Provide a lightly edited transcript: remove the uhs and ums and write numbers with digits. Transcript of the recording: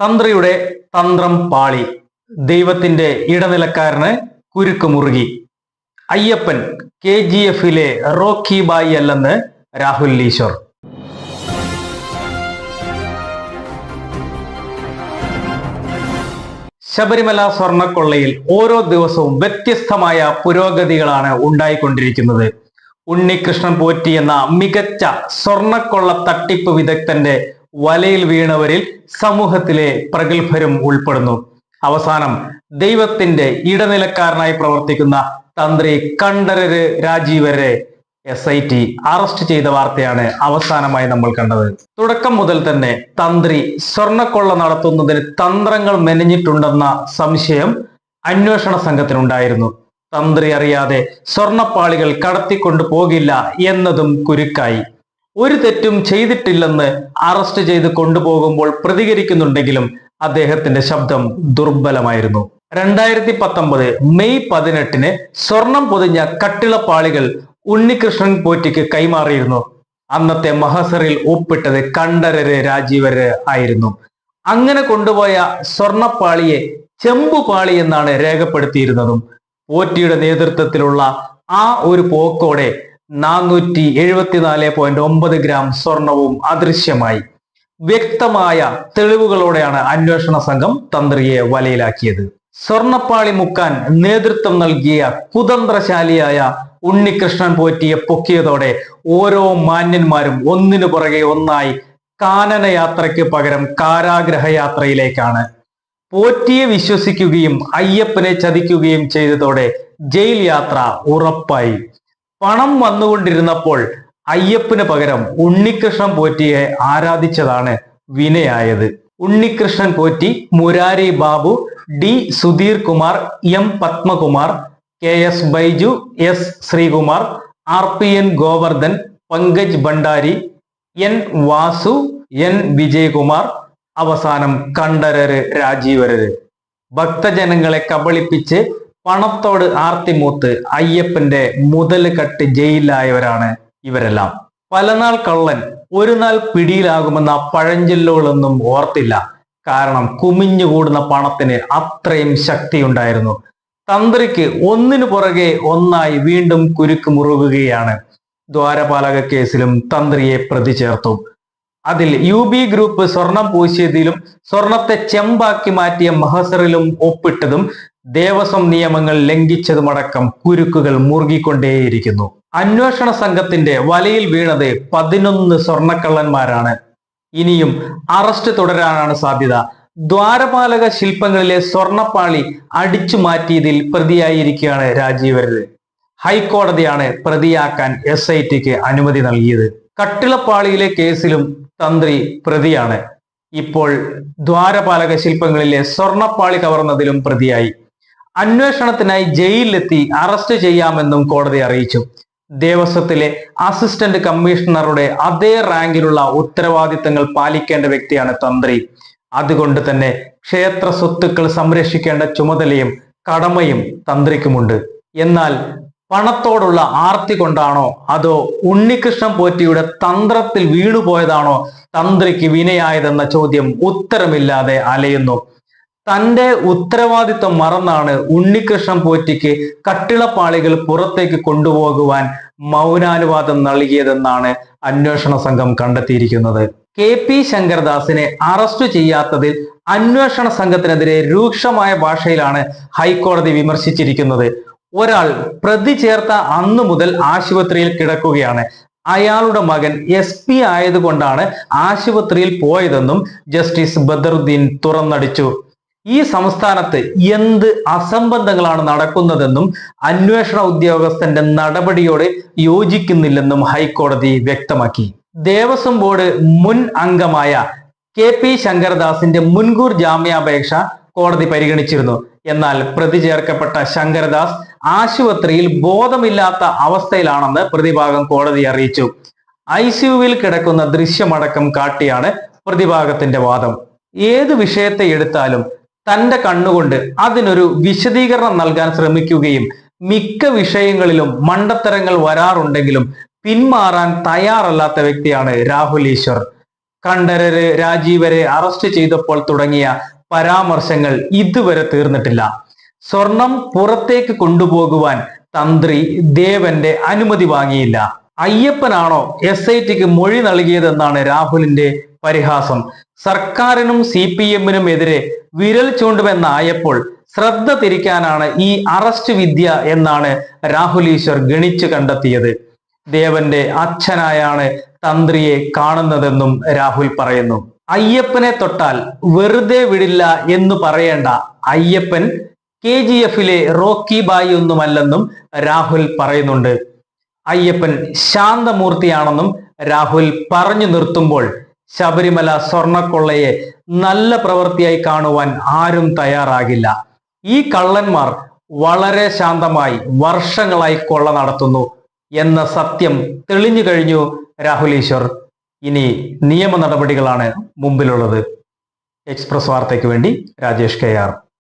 തന്ത്രിയുടെ തന്ത്രം പാളി. ദൈവത്തിന്റെ ഇടനിലക്കാരന് കുരുക്ക് മുറുകി. അയ്യപ്പൻ KGF-ലെ റോക്കി ബായി അല്ലെന്ന് രാഹുൽ ഈശ്വർ. ശബരിമല സ്വർണക്കൊള്ളയിൽ ഓരോ ദിവസവും വ്യത്യസ്തമായ പുരോഗതികളാണ് ഉണ്ടായിക്കൊണ്ടിരിക്കുന്നത്. ഉണ്ണികൃഷ്ണൻ പോറ്റി എന്ന മികച്ച സ്വർണക്കൊള്ള തട്ടിപ്പ് വിദഗ്ധന്റെ വലയിൽ വീണവരിൽ സമൂഹത്തിലെ പ്രഗത്ഭരും ഉൾപ്പെടുന്നു. അവസാനം ദൈവത്തിന്റെ ഇടനിലക്കാരനായി പ്രവർത്തിക്കുന്ന തന്ത്രി കണ്ഠരര് രാജീവരെ SIT അറസ്റ്റ് ചെയ്ത വാർത്തയാണ് അവസാനമായി നമ്മൾ കണ്ടത്. തുടക്കം മുതൽ തന്നെ തന്ത്രി സ്വർണക്കൊള്ള നടത്തുന്നതിന് തന്ത്രങ്ങൾ മെനഞ്ഞിട്ടുണ്ടെന്ന സംശയം അന്വേഷണ സംഘത്തിനുണ്ടായിരുന്നു. തന്ത്രി അറിയാതെ സ്വർണപ്പാളികൾ കടത്തിക്കൊണ്ടു പോകില്ല എന്നതും കുരുക്കായി. ഒരു തെറ്റും ചെയ്തിട്ടില്ലെന്ന് അറസ്റ്റ് ചെയ്ത് കൊണ്ടുപോകുമ്പോൾ പ്രതികരിക്കുന്നുണ്ടെങ്കിലും അദ്ദേഹത്തിന്റെ ശബ്ദം ദുർബലമായിരുന്നു. 2019 മെയ് 18 സ്വർണം പൊതിഞ്ഞ കട്ടിളപ്പാളികൾ ഉണ്ണികൃഷ്ണൻ പോറ്റിക്ക് കൈമാറിയിരുന്നു. അന്നത്തെ മഹസറിൽ ഒപ്പിട്ടത് കണ്ഠരര് രാജീവര് ആയിരുന്നു. അങ്ങനെ കൊണ്ടുപോയ സ്വർണപ്പാളിയെ ചെമ്പുപാളി എന്നാണ് രേഖപ്പെടുത്തിയിരുന്നതും. പോറ്റിയുടെ നേതൃത്വത്തിലുള്ള ആ ഒരു പോക്കോടെ 474.9 ഗ്രാം സ്വർണവും അദൃശ്യമായി. വ്യക്തമായ തെളിവുകളോടെയാണ് അന്വേഷണ സംഘം തന്ത്രിയെ വലയിലാക്കിയത്. സ്വർണപ്പാളി മുക്കാൻ നേതൃത്വം നൽകിയ കുതന്ത്രശാലിയായ ഉണ്ണികൃഷ്ണൻ പോറ്റിയെ പൊക്കിയതോടെ ഓരോ മാന്യന്മാരും ഒന്നിനു പുറകെ ഒന്നായി കാനനയാത്രയ്ക്ക് പകരം കാരാഗ്രഹയാത്രയിലേക്കാണ്. പോറ്റിയെ വിശ്വസിക്കുകയും അയ്യപ്പനെ ചതിക്കുകയും ചെയ്തതോടെ ജയിൽ യാത്ര ഉറപ്പായി. പണം വന്നുകൊണ്ടിരുന്നപ്പോൾ അയ്യപ്പന് പകരം Unnikrishnan പോറ്റിയെ ആരാധിച്ചതാണ് വിനയായത്. Unnikrishnan Potti, Murari Babu, D Sudheer Kumar, M Padmakumar, KS Baiju, S Sreekumar, RPN Govardhan, Pankaj Bhandari, N Vasu, N Vijayakumar, അവസാനം കണ്ഠരര് രാജീവര്. ഭക്തജനങ്ങളെ കബളിപ്പിച്ച് പണത്തോട് ആർത്തിമൂത്ത് അയ്യപ്പന്റെ മുതൽ കട്ട് ജയിലിലായവരാണ് ഇവരെല്ലാം. പലനാൾ കള്ളൻ ഒരു നാൾ പിടിയിലാകുമെന്ന പഴഞ്ചൊല്ലുകളൊന്നും ഓർത്തില്ല. കാരണം കുമിഞ്ഞുകൂടുന്ന പണത്തിന് അത്രയും ശക്തിയുണ്ടായിരുന്നു. തന്ത്രിക്ക് ഒന്നിനു പുറകെ ഒന്നായി വീണ്ടും കുരുക്ക് മുറുകുകയാണ്. ദ്വാരപാലക കേസിലും തന്ത്രിയെ പ്രതി ചേർത്തു. അതിൽ UB ഗ്രൂപ്പ് സ്വർണം പൂശിയതിലും സ്വർണത്തെ ചെമ്പാക്കി മാറ്റിയ മഹസറിലും ഒപ്പിട്ടതും ദേവസ്വം നിയമങ്ങൾ ലംഘിച്ചതുമടക്കം കുരുക്കുകൾ മുറുകിക്കൊണ്ടേയിരിക്കുന്നു. അന്വേഷണ സംഘത്തിന്റെ വലയിൽ വീണത് 11 സ്വർണക്കള്ളന്മാരാണ്. ഇനിയും അറസ്റ്റ് തുടരാനാണ് സാധ്യത. ദ്വാരപാലക ശില്പങ്ങളിലെ സ്വർണപ്പാളി അടിച്ചു മാറ്റിയതിൽ പ്രതിയായിരിക്കുകയാണ് രാജീവര്. ഹൈക്കോടതിയാണ് പ്രതിയാക്കാൻ SITക്ക് അനുമതി നൽകിയത്. കട്ടിളപ്പാളിയിലെ കേസിലും തന്ത്രി പ്രതിയാണ്. ഇപ്പോൾ ദ്വാരപാലക ശില്പങ്ങളിലെ സ്വർണപ്പാളി കവർന്നതിലും പ്രതിയായി. അന്വേഷണത്തിനായി ജയിലിലെത്തി അറസ്റ്റ് ചെയ്യാമെന്നും കോടതി അറിയിച്ചു. ദേവസ്വത്തിലെ അസിസ്റ്റന്റ് കമ്മീഷണറുടെ അതേ റാങ്കിലുള്ള ഉത്തരവാദിത്തങ്ങൾ പാലിക്കേണ്ട വ്യക്തിയാണ് തന്ത്രി. അതുകൊണ്ട് തന്നെ ക്ഷേത്ര സ്വത്തുക്കൾ സംരക്ഷിക്കേണ്ട ചുമതലയും കടമയും തന്ത്രിക്കുമുണ്ട്. എന്നാൽ പണത്തോടുള്ള ആർത്തി കൊണ്ടാണോ അതോ ഉണ്ണികൃഷ്ണൻ പോറ്റിയുടെ തന്ത്രത്തിൽ വീണുപോയതാണോ തന്ത്രിക്ക് വിനയായതെന്ന ചോദ്യം ഉത്തരമില്ലാതെ അലയുന്നു. തന്റെ ഉത്തരവാദിത്വം മറന്നാണ് ഉണ്ണികൃഷ്ണൻ പോറ്റിക്ക് കട്ടിളപ്പാളികൾ പുറത്തേക്ക് കൊണ്ടുപോകുവാൻ മൗനാനുവാദം നൽകിയതെന്നാണ് അന്വേഷണ സംഘം കണ്ടെത്തിയിരിക്കുന്നത്. KP ശങ്കരദാസിനെ അറസ്റ്റ് ചെയ്യാത്തതിൽ അന്വേഷണ സംഘത്തിനെതിരെ രൂക്ഷമായ ഭാഷയിലാണ് ഹൈക്കോടതി വിമർശിച്ചിരിക്കുന്നത്. ഒരാൾ പ്രതി ചേർത്ത അന്നു മുതൽ ആശുപത്രിയിൽ കിടക്കുകയാണ്. അയാളുടെ മകൻ SP ആയതുകൊണ്ടാണ് ആശുപത്രിയിൽ പോയതെന്നും ജസ്റ്റിസ് ബദറുദ്ദീൻ തുറന്നടിച്ചു. ഈ സംസ്ഥാനത്ത് എന്ത് അസംബന്ധങ്ങളാണ് നടക്കുന്നതെന്നും അന്വേഷണ ഉദ്യോഗസ്ഥന്റെ നടപടിയോട് യോജിക്കുന്നില്ലെന്നും ഹൈക്കോടതി വ്യക്തമാക്കി. ദേവസ്വം ബോർഡ് മുൻ അംഗമായ KP ശങ്കരദാസിന്റെ മുൻകൂർ ജാമ്യാപേക്ഷ കോടതി പരിഗണിച്ചിരുന്നു. എന്നാൽ പ്രതി ചേർക്കപ്പെട്ട ശങ്കരദാസ് ആശുപത്രിയിൽ ബോധമില്ലാത്ത അവസ്ഥയിലാണെന്ന് പ്രതിഭാഗം കോടതി അറിയിച്ചു. ICUവിൽ കിടക്കുന്ന ദൃശ്യമടക്കം കാട്ടിയാണ് പ്രതിഭാഗത്തിന്റെ വാദം. ഏത് വിഷയത്തെ എടുത്താലും തന്റെ കണ്ണുകൊണ്ട് അതിനൊരു വിശദീകരണം നൽകാൻ ശ്രമിക്കുകയും മിക്ക വിഷയങ്ങളിലും മണ്ടത്തരങ്ങൾ വരാറുണ്ടെങ്കിലും പിന്മാറാൻ തയ്യാറല്ലാത്ത വ്യക്തിയാണ് രാഹുൽ ഈശ്വർ. കണ്ഠരര് രാജീവരെ അറസ്റ്റ് ചെയ്തപ്പോൾ തുടങ്ങിയ പരാമർശങ്ങൾ ഇതുവരെ തീർന്നിട്ടില്ല. സ്വർണം പുറത്തേക്ക് കൊണ്ടുപോകുവാൻ തന്ത്രി ദേവന്റെ അനുമതി വാങ്ങിയില്ല. അയ്യപ്പനാണോ SITക്ക് മൊഴി നൽകിയതെന്നാണ് രാഹുലിന്റെ പരിഹാസം. സർക്കാരിനും CPM-നും എതിരെ വിരൽ ചൂണ്ടുമെന്നായപ്പോൾ ശ്രദ്ധ തിരിക്കാനാണ് ഈ അറസ്റ്റ് വിദ്യ എന്നാണ് രാഹുൽ ഈശ്വർ ഗണിച്ചു കണ്ടെത്തിയത്. ദേവന്റെ അച്ഛനായാണ് തന്ത്രിയെ കാണുന്നതെന്നും രാഹുൽ പറയുന്നു. അയ്യപ്പനെ തൊട്ടാൽ വെറുതെ വിടില്ല എന്ന് പറയേണ്ട. അയ്യപ്പൻ KGF-ലെ റോക്കി ബായി ഒന്നുമല്ലെന്നും രാഹുൽ പറയുന്നുണ്ട്. അയ്യപ്പൻ ശാന്തമൂർത്തിയാണെന്നും രാഹുൽ പറഞ്ഞു നിർത്തുമ്പോൾ ശബരിമല സ്വർണക്കൊള്ളയെ നല്ല പ്രവൃത്തിയായി കാണുവാൻ ആരും തയ്യാറാകില്ല. ഈ കള്ളന്മാർ വളരെ ശാന്തമായി വർഷങ്ങളായി കൊള്ള നടത്തുന്നു എന്ന സത്യം തെളിഞ്ഞു കഴിഞ്ഞു രാഹുൽ ഈശ്വർ. ഇനി നിയമ നടപടികളാണ് മുമ്പിലുള്ളത്. എക്സ്പ്രസ് വാർത്തയ്ക്ക് വേണ്ടി രാജേഷ് KR.